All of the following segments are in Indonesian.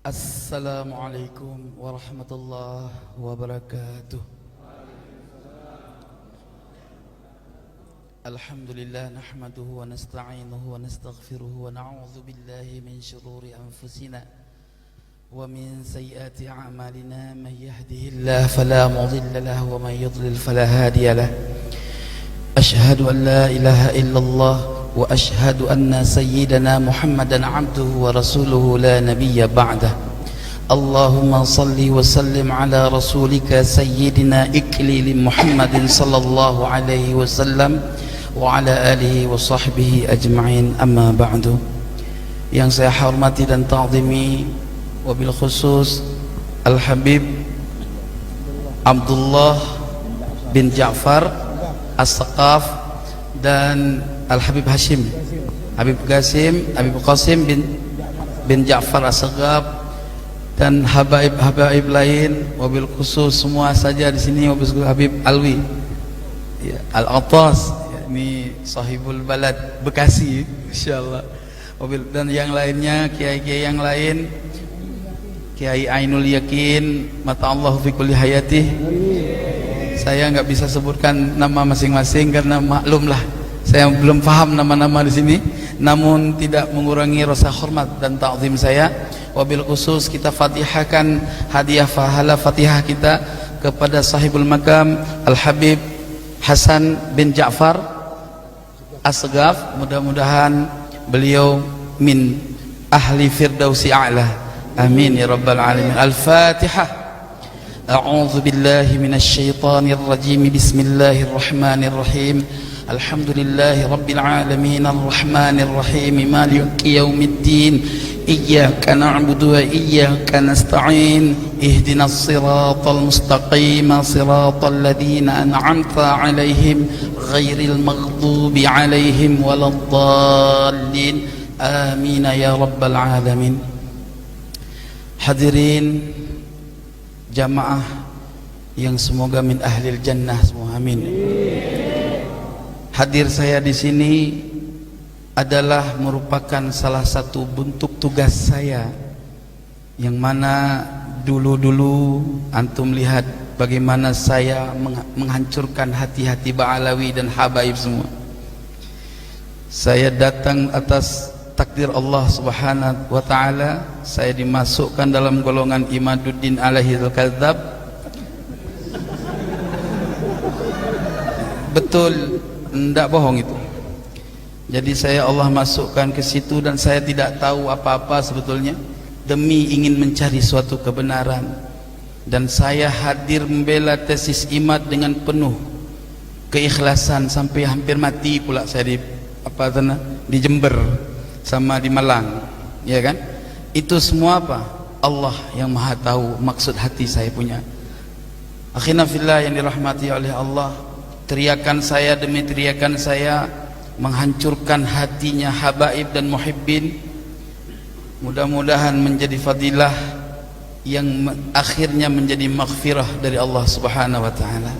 Assalamualaikum warahmatullahi wabarakatuh. Alhamdulillah nahmaduhu wa nasta'inuhu wa nastaghfiruhu wa na'udzu billahi min shururi anfusina wa min sayyiati a'malina man yahdihillahu fala mudilla lahu wa man yudlil fala hadiya lahu. Ashhadu an la ilaha illallah wa ashhadu anna sayyidana Muhammadan abduhu wa rasuluhu la nabiyya ba'dah. Allahumma salli wa sallim ala rasulika sayyidina iklili Muhammadin sallallahu alaihi wasallam wa ala alihi wa sahbihi ajma'in, amma ba'du. Yang saya hormati dan ta'zimi, wabil khusus Al-Habib Abdullah bin Ja'far As-Saqaf dan Al-Habib Hashim, Habib Qasim bin Ja'far As-Saqaf dan habaib lain, wabil khusus semua saja di sini, wabil khusus Habib Alwi ya, Al-Attas ya, ini sahibul balad Bekasi insyaallah, dan yang lainnya, kiai-kiai yang lain, Kiai Ainul Yakin mata'allahu fi kulli hayatih. Saya nggak bisa sebutkan nama masing-masing karena maklumlah saya belum paham nama-nama di sini, namun tidak mengurangi rasa hormat dan ta'zim saya. Wabil khusus kita fatihahkan hadiah pahala Fatihah kita kepada sahibul makam Al-Habib Hasan bin Ja'far As-Saqaf. Mudah-mudahan beliau min ahli firdausi a'la. Amin ya rabbal alamin. Al-Fatihah. A'udzu billahi minasy syaithanir rajim. Bismillahirrahmanirrahim. Alhamdulillahi rabbil alamin arrahmanir rahim maliki yaumiddin iyyaka na'budu wa iyyaka nasta'in ihdinas siratal mustaqim siratal ladzina an'amta 'alaihim ghairil maghdubi 'alaihim waladdallin. Amin ya rabbal alamin. Hadirin jamaah yang semoga min ahlil jannah semua, amin. Hadir saya di sini adalah merupakan salah satu bentuk tugas saya, yang mana dulu-dulu antum lihat bagaimana saya menghancurkan hati-hati Ba'alawi dan habaib semua. Saya datang atas takdir Allah subhanahu wa ta'ala, saya dimasukkan dalam golongan Imaduddin alaihi al-kadzab. Betul, tidak bohong itu. Jadi Allah masukkan ke situ dan saya tidak tahu apa-apa sebetulnya, demi ingin mencari suatu kebenaran. Dan saya hadir membela tesis IMAD dengan penuh keikhlasan sampai hampir mati pula saya di Jember sama di Malang, ya kan? Itu semua apa? Allah yang maha tahu maksud hati saya punya. Akhina fillah yang dirahmati oleh Allah, teriakan saya demi teriakan saya menghancurkan hatinya habaib dan muhibbin. Mudah-mudahan menjadi fadilah yang akhirnya menjadi maghfirah dari Allah subhanahu wa ta'ala.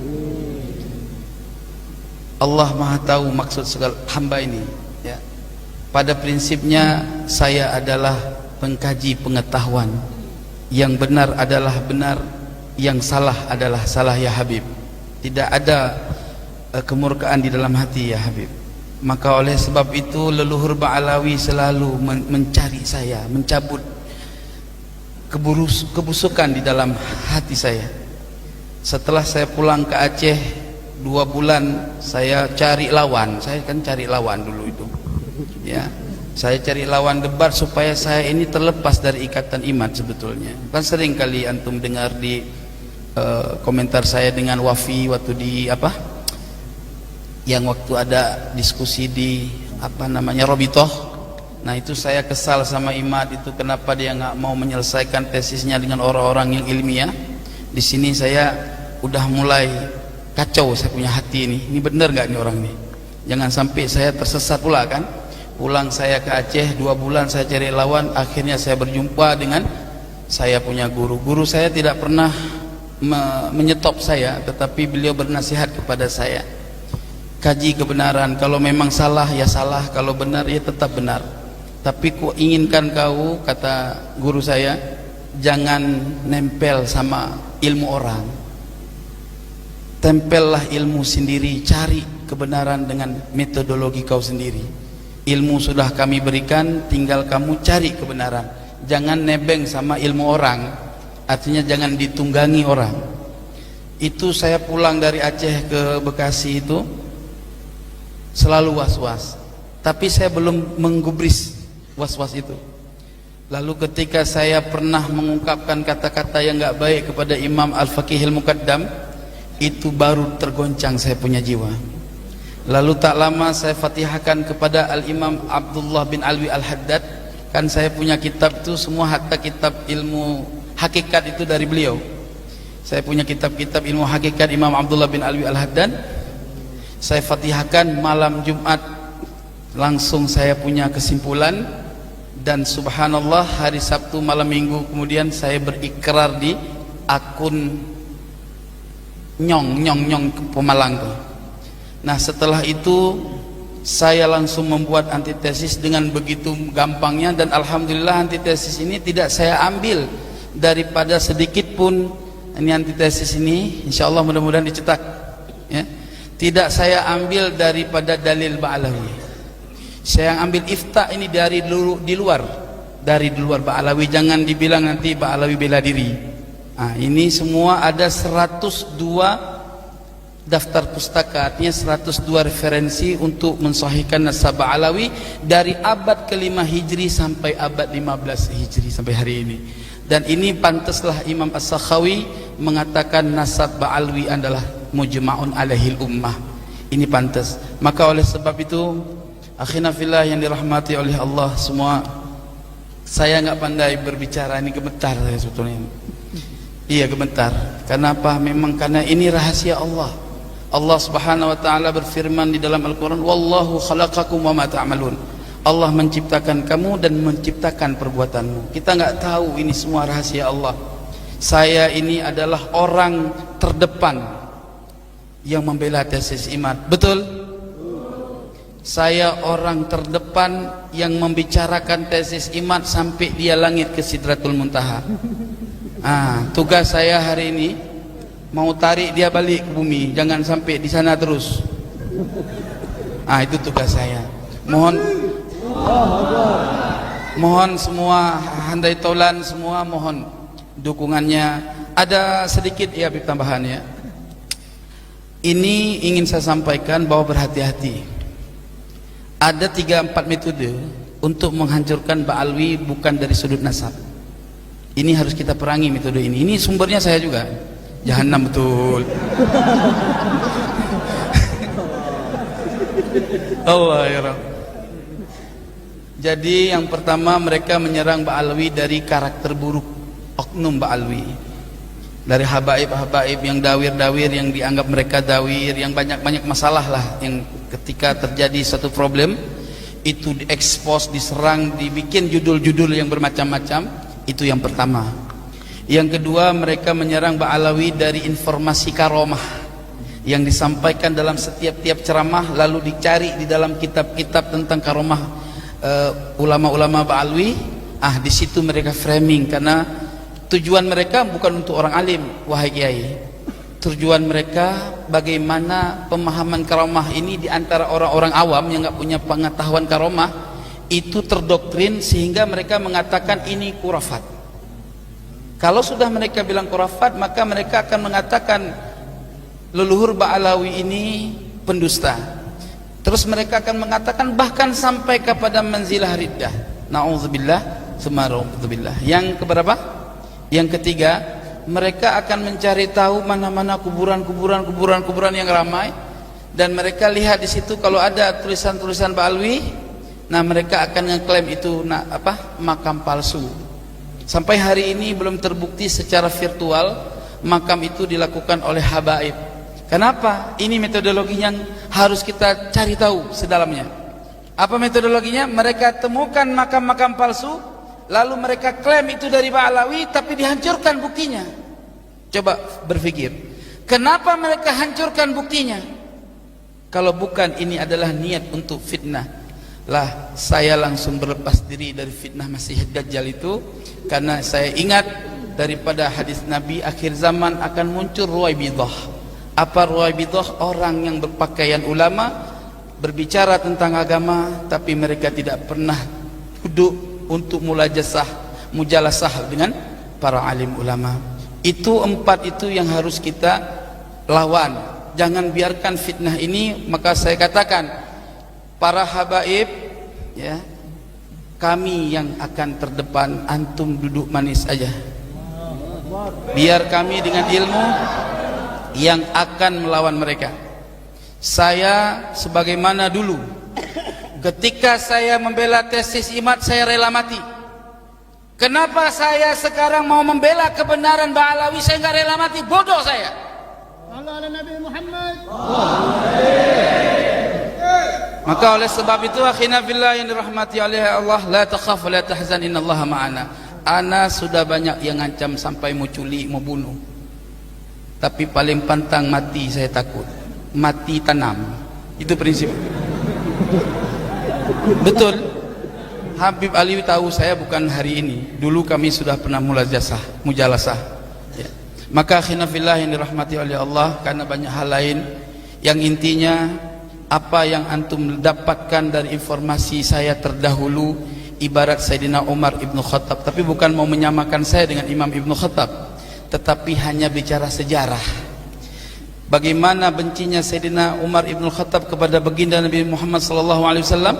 Allah maha tahu maksud segala hamba ini ya. Pada prinsipnya saya adalah pengkaji pengetahuan. Yang benar adalah benar, yang salah adalah salah ya Habib. Tidak ada kemurkaan di dalam hati ya Habib. Maka oleh sebab itu leluhur Ba'alawi selalu mencari saya, mencabut kebusukan di dalam hati saya. Setelah saya pulang ke Aceh 2 bulan, saya cari lawan. Saya kan cari lawan dulu itu ya, saya cari lawan debat supaya saya ini terlepas dari ikatan IMAD sebetulnya. Kan sering kali antum dengar di komentar saya dengan Wafi waktu di yang waktu ada diskusi di Robitoh. Nah itu saya kesal sama IMAD itu, kenapa dia nggak mau menyelesaikan tesisnya dengan orang-orang yang ilmiah. Di sini saya udah mulai kacau, saya punya hati ini benar nggak nih orang nih, jangan sampai saya tersesat pula kan. Pulang saya ke Aceh 2 bulan saya cari lawan, akhirnya saya berjumpa dengan saya punya guru saya tidak pernah menyetop saya, tetapi beliau bernasihat kepada saya, kaji kebenaran, kalau memang salah ya salah, kalau benar ya tetap benar. Tapi ku inginkan kau, kata guru saya, jangan nempel sama ilmu orang. Tempellah ilmu sendiri, cari kebenaran dengan metodologi kau sendiri. Ilmu sudah kami berikan, tinggal kamu cari kebenaran. Jangan nebeng sama ilmu orang, artinya jangan ditunggangi orang. Itu saya pulang dari Aceh ke Bekasi itu selalu was-was, tapi saya belum menggubris was-was itu. Lalu ketika saya pernah mengungkapkan kata-kata yang enggak baik kepada Imam Al-Faqihil Muqaddam, itu baru tergoncang saya punya jiwa. Lalu tak lama saya fatihahkan kepada Al-Imam Abdullah bin Alwi Al-Haddad. Kan saya punya kitab itu semua, hatta kitab ilmu hakikat itu dari beliau. Saya punya kitab-kitab ilmu hakikat Imam Abdullah bin Alwi Al-Haddad. Saya fatihahkan malam Jumat, langsung saya punya kesimpulan. Dan subhanallah, hari Sabtu malam Minggu kemudian saya berikrar di akun nyong Pemalang tuh. Nah setelah itu saya langsung membuat antitesis dengan begitu gampangnya, dan alhamdulillah antitesis ini tidak saya ambil daripada sedikit pun. Ini antitesis ini insyaallah mudah-mudahan dicetak ya. Tidak saya ambil daripada dalil Ba'alawi. Saya yang ambil ifta ini dari di luar Ba'alawi. Jangan dibilang nanti Ba'alawi bela diri. Nah, ini semua ada 102 daftar pustaka, artinya 102 referensi untuk mensahihkan nasab Ba'alawi dari abad ke-5 Hijri sampai abad 15 Hijri sampai hari ini. Dan ini pantaslah Imam As-Sakhawi mengatakan nasab Ba'alawi adalah mujma'un alaihil ummah. Ini pantas. Maka oleh sebab itu, akhina fillah yang dirahmati oleh Allah semua, saya enggak pandai berbicara, ini gemetar saya sebetulnya. Iya gemetar. Kenapa? Memang karena ini rahasia Allah. Allah Subhanahu wa taala berfirman di dalam Al-Qur'an, "Wallahu khalaqakum wa ma ta'malun." Allah menciptakan kamu dan menciptakan perbuatanmu. Kita enggak tahu ini semua rahasia Allah. Saya ini adalah orang terdepan yang membela tesis iman. Betul? Saya orang terdepan yang membicarakan tesis iman sampai dia langit ke Sidratul Muntaha. Tugas saya hari ini mau tarik dia balik ke bumi, jangan sampai di sana terus. Itu tugas saya. Mohon semua handai taulan semua, mohon dukungannya. Ada sedikit ya tambahan ya. Ini ingin saya sampaikan bahwa berhati-hati. Ada 3-4 metode untuk menghancurkan Ba'alawi bukan dari sudut nasab. Ini harus kita perangi metode ini. Ini sumbernya saya juga. Jahannam betul. Allah ya Rabb. Jadi yang pertama, mereka menyerang Ba'alawi dari karakter buruk oknum Ba'alawi. Dari habaib-habaib yang dawir-dawir, yang dianggap mereka dawir, yang banyak-banyak masalah lah, yang ketika terjadi satu problem itu diekspos, diserang, dibikin judul-judul yang bermacam-macam. Itu yang pertama. Yang kedua, mereka menyerang Ba'alawi dari informasi karomah yang disampaikan dalam setiap ceramah, lalu dicari di dalam kitab-kitab tentang karomah ulama-ulama Ba'alawi. Di situ mereka framing, karena tujuan mereka bukan untuk orang alim, wahai kiai. Tujuan mereka bagaimana pemahaman karomah ini di antara orang-orang awam yang enggak punya pengetahuan karomah itu terdoktrin, sehingga mereka mengatakan ini khurafat. Kalau sudah mereka bilang khurafat, maka mereka akan mengatakan leluhur Ba'alawi ini pendusta. Terus mereka akan mengatakan bahkan sampai kepada manzilah riddah. Na'udzubillah, sumarauzubillah. Yang keberapa? Yang ketiga, mereka akan mencari tahu mana-mana kuburan yang ramai, dan mereka lihat di situ kalau ada tulisan-tulisan Ba'alawi. Nah mereka akan ngeklaim itu makam palsu. Sampai hari ini belum terbukti secara virtual makam itu dilakukan oleh habaib. Kenapa? Ini metodologi yang harus kita cari tahu sedalamnya. Apa metodologinya? Mereka temukan makam-makam palsu, lalu mereka klaim itu dari Ba'alawi, tapi dihancurkan buktinya. Coba berpikir, kenapa mereka hancurkan buktinya? Kalau bukan ini adalah niat untuk fitnah. lah saya langsung berlepas diri dari fitnah Masih Dajjal itu, karena saya ingat daripada hadis Nabi akhir zaman akan muncul Ruwaibidah. Apa Ruwaibidah? Orang yang berpakaian ulama, berbicara tentang agama, tapi mereka tidak pernah duduk untuk mujalasah dengan para alim ulama. Itu 4 itu yang harus kita lawan. Jangan biarkan fitnah ini. Maka saya katakan, para habaib, ya, kami yang akan terdepan, antum duduk manis aja. Biar kami dengan ilmu yang akan melawan mereka. Saya sebagaimana dulu, ketika saya membela tesis IMAT, saya rela mati. Kenapa saya sekarang mau membela kebenaran Ba'alawi, saya nggak rela mati? Bodoh saya. Allah ala Nabi Muhammad. Maka oleh sebab itu, akhina fillah yang dirahmati oleh Allah, la takhaf wa la tahzan, innallaha ma'ana. Ana sudah banyak yang ngancam sampai mau culik, mau bunuh. Tapi paling pantang mati saya takut. Mati tanam. Itu prinsip. Betul. Habib Ali tahu saya bukan hari ini. Dulu kami sudah pernah mujalasah. Ya. Maka akhina fillah yang dirahmati oleh Allah, karena banyak hal lain yang intinya apa yang antum dapatkan dari informasi saya terdahulu ibarat Sayyidina Umar Ibn Khattab. Tapi bukan mau menyamakan saya dengan Imam Ibn Khattab, tetapi hanya bicara sejarah. Bagaimana bencinya Sayyidina Umar Ibn Khattab kepada baginda Nabi Muhammad SAW,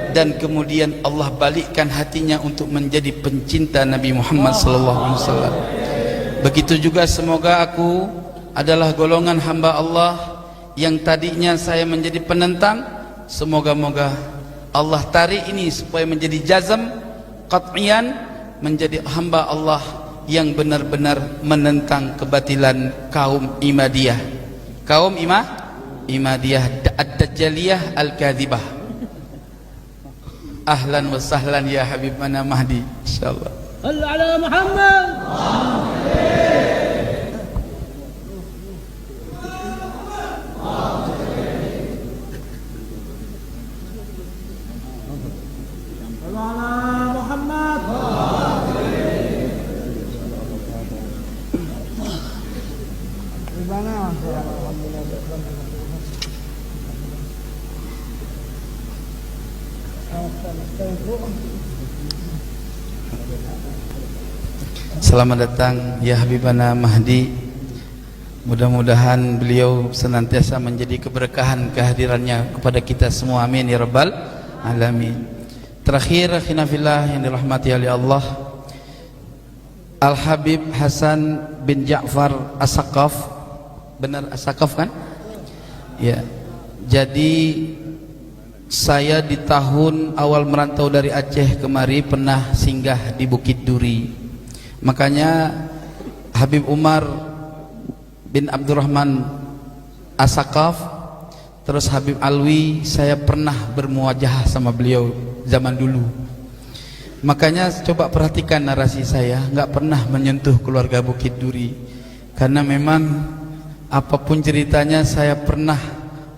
dan kemudian Allah balikkan hatinya untuk menjadi pencinta Nabi Muhammad SAW. Begitu juga semoga aku adalah golongan hamba Allah yang tadinya saya menjadi penentang, semoga-moga Allah tarik ini supaya menjadi jazm qat'iyan, menjadi hamba Allah yang benar-benar menentang kebatilan kaum Imadiyah, kaum Imadiyah ad-Dajjaliyah al-Kadhibah. Ahlan wa sahlan ya Habib mana Mahdi, insyaallah. Allah ala Muhammad. Selamat datang ya Habibana Mahdi. Mudah-mudahan beliau senantiasa menjadi keberkahan kehadirannya kepada kita semua, amin ya rabbal alamin. Terakhir khinafillah yang dirahmati oleh Allah, Al-Habib Hasan bin Ja'far As-Saqaf. Benar As-Saqaf kan? Ya. Jadi saya di tahun awal merantau dari Aceh kemari pernah singgah di Bukit Duri. Makanya Habib Umar bin Abdurrahman As-Saqaf, terus Habib Alwi, saya pernah bermuajahah sama beliau zaman dulu. Makanya coba perhatikan narasi saya, nggak pernah menyentuh keluarga Bukit Duri, karena memang apapun ceritanya saya pernah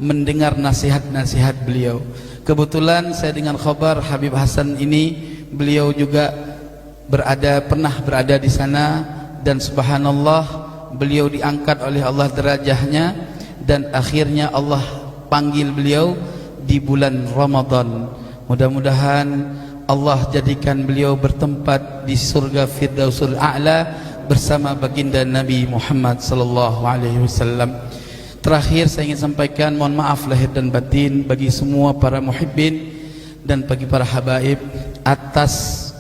mendengar nasihat-nasihat beliau. Kebetulan saya dengan khabar Habib Hasan ini, beliau juga pernah berada di sana, dan subhanallah beliau diangkat oleh Allah derajahnya, dan akhirnya Allah panggil beliau di bulan Ramadan. Mudah-mudahan Allah jadikan beliau bertempat di surga Firdausul A'la bersama baginda Nabi Muhammad sallallahu alaihi wasallam. Terakhir saya ingin sampaikan mohon maaf lahir dan batin bagi semua para muhibbin dan bagi para habaib atas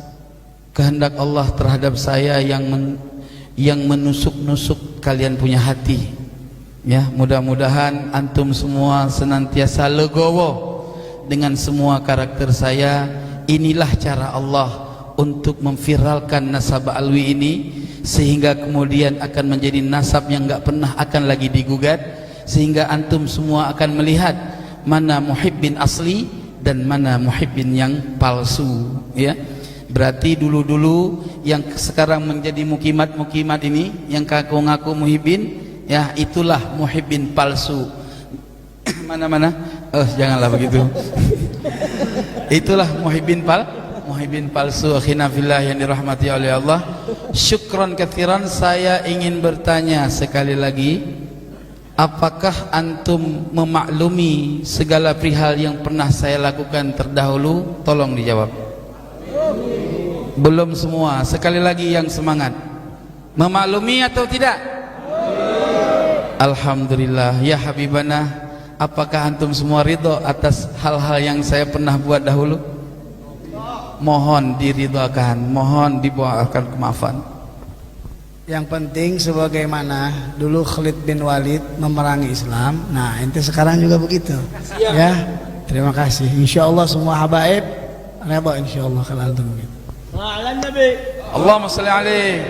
kehendak Allah terhadap saya yang menusuk-nusuk kalian punya hati. Ya, mudah-mudahan antum semua senantiasa legowo dengan semua karakter saya. Inilah cara Allah untuk memviralkan nasab Alwi ini, sehingga kemudian akan menjadi nasab yang enggak pernah akan lagi digugat, sehingga antum semua akan melihat mana muhibbin asli dan mana muhibbin yang palsu. Ya, berarti dulu-dulu yang sekarang menjadi mukimat-mukimat ini, yang ngaku-ngaku muhibbin, ya itulah muhibbin palsu. Mana-mana? Janganlah begitu. Itulah muhibbin palsu akhina fillah yang dirahmati oleh Allah. Syukron katsiran. Saya ingin bertanya sekali lagi, apakah antum memaklumi segala perihal yang pernah saya lakukan terdahulu? Tolong dijawab. Belum semua. Sekali lagi yang semangat. Memaklumi atau tidak? Alhamdulillah. Ya Habibana, apakah antum semua ridho atas hal-hal yang saya pernah buat dahulu? Mohon diridhokan, mohon dibuatkan kemaafan. Yang penting sebagaimana dulu Khalid bin Walid memerangi Islam, nah ente sekarang juga begitu. Ya, terima kasih. Insya Allah semua habaib reba insya Allah kalau antum begitu. Ala Nabi. Allahumma salli alaih.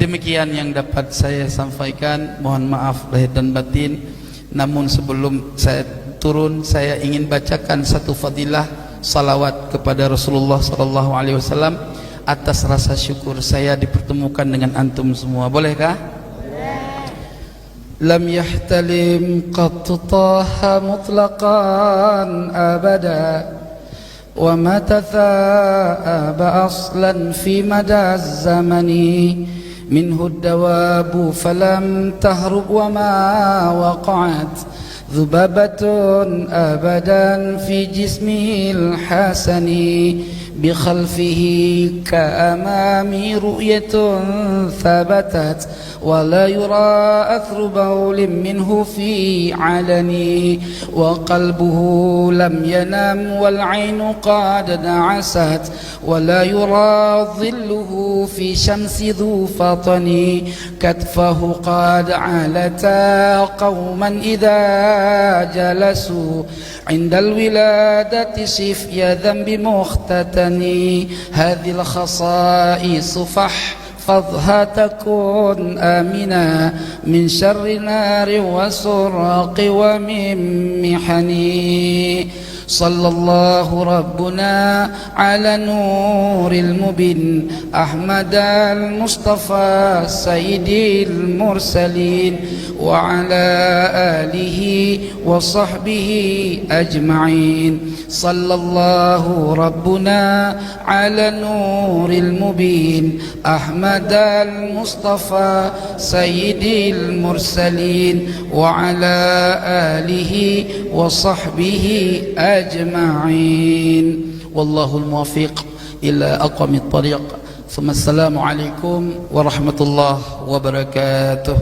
Demikian yang dapat saya sampaikan. Mohon maaf lahir dan batin. Namun sebelum saya turun, saya ingin bacakan satu fadilah salawat kepada Rasulullah sallallahu alaihi wasallam atas rasa syukur saya dipertemukan dengan antum semua. Bolehkah? Lam yahtalim qattu taha mutlaqan abada wa ma tathaba aslan fi mada zamani minhu ad-dawabu falam tahrub wa ma waqa'at ذبابة أبدا في جسمه الحسن بخلفه كأمام رؤية ثبتت ولا يرى أثر بول منه في علني وقلبه لم ينم والعين قد نعست ولا يرى ظله في شمس ذو فطن كتفه قد علتا قوما إذا جلسوا عند الولادة شفي ذنب مختتني هذه الخصائص فاحفظها تكون آمنا من شر نار وسرق ومن محني صلى الله ربنا على نور المبين أحمد المصطفى سيد المرسلين وعلى آله وصحبه أجمعين صلى الله ربنا على نور المبين أحمد المصطفى سيد المرسلين وعلى آله وصحبه أجمعين والله الموفق إلى أقوم الطريق ثم السلام عليكم ورحمة الله وبركاته.